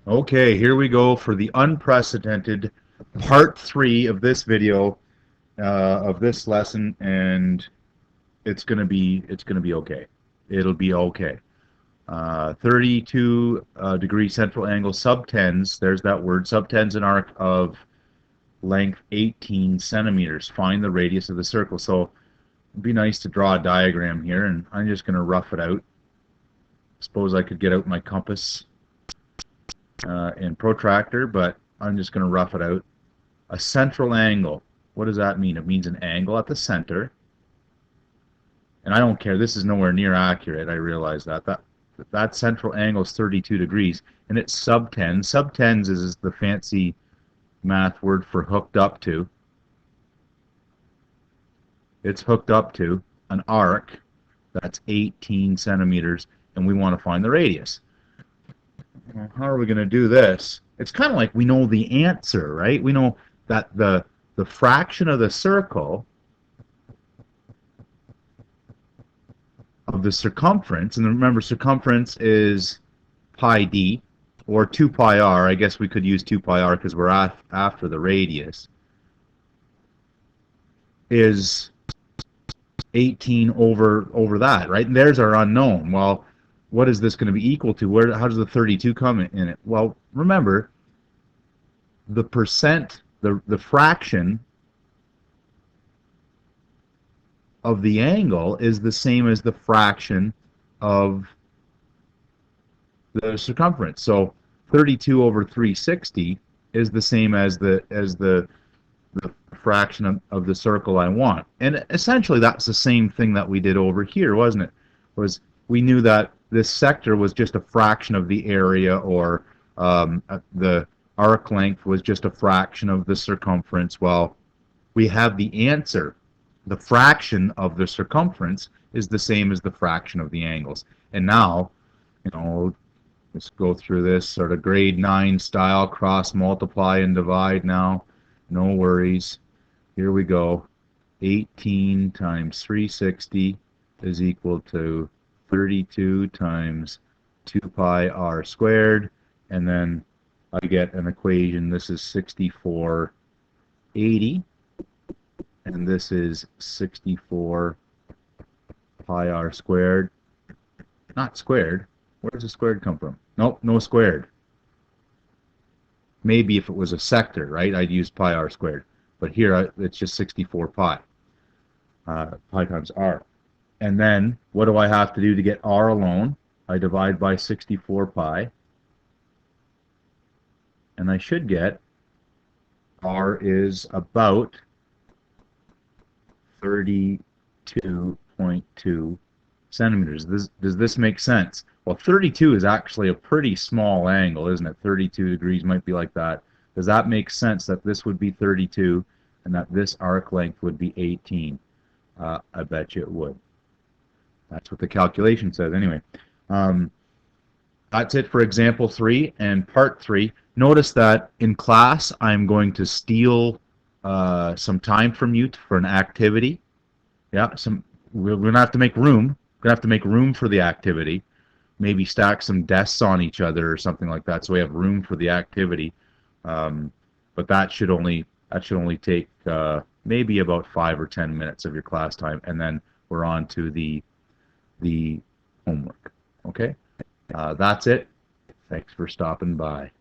Okay, here we go for the unprecedented part 3 of this video, of this lesson, and it's gonna be okay. It'll be okay. 32 degree central angle subtends. There's that word. Subtends an arc of length 18 centimeters. Find the radius of the circle. So it'd be nice to draw a diagram here, and I'm just gonna rough it out. Suppose I could get out my compass and protractor, but I'm just going to rough it out. A central angle. What does that mean? It means an angle at the center. And I don't care. This is nowhere near accurate. I realize that. That central angle is 32 degrees, and it's subtends. Subtends is the fancy math word for hooked up to. It's hooked up to an arc that's 18 centimeters, and we want to find the radius. How are we going to do this? It's kind of like we know the answer, right? We know that the fraction of the circle of the circumference, and remember circumference is pi d, or 2 pi r. I guess we could use 2 pi r because we're after the radius, is 18 over that, right? And there's our unknown. Well, what is this going to be equal to? How does the 32 come in it? Well, remember, the percent, the fraction of the angle is the same as the fraction of the circumference. So 32 over 360 is the same as the fraction of the circle I want. And essentially that's the same thing that we did over here, wasn't it? Was we knew that this sector was just a fraction of the area, or the arc length was just a fraction of the circumference. Well, we have the answer. The fraction of the circumference is the same as the fraction of the angles. And now, let's go through this sort of grade 9 style, cross multiply and divide now. No worries. Here we go. 18 times 360 is equal to 32 times 2 pi r squared, and then I get an equation. This is 6480, and this is 64 pi r squared. Not squared. Where does the squared come from? Nope, no squared. Maybe if it was a sector, right, I'd use pi r squared. But here it's just 64 pi. Pi times r. And then what do I have to do to get r alone? I divide by 64 pi. And I should get r is about 32.2 centimeters. Does this make sense? Well, 32 is actually a pretty small angle, isn't it? 32 degrees might be like that. Does that make sense that this would be 32 and that this arc length would be 18? I bet you it would. That's what the calculation says anyway. That's it for example 3 and part 3. Notice that in class I'm going to steal some time from you for an activity. Yeah, we're going to have to make room. We're going to have to make room for the activity. Maybe stack some desks on each other or something like that, so we have room for the activity. But that should only take maybe about 5 or 10 minutes of your class time, and then we're on to the homework. Okay, that's it. Thanks for stopping by.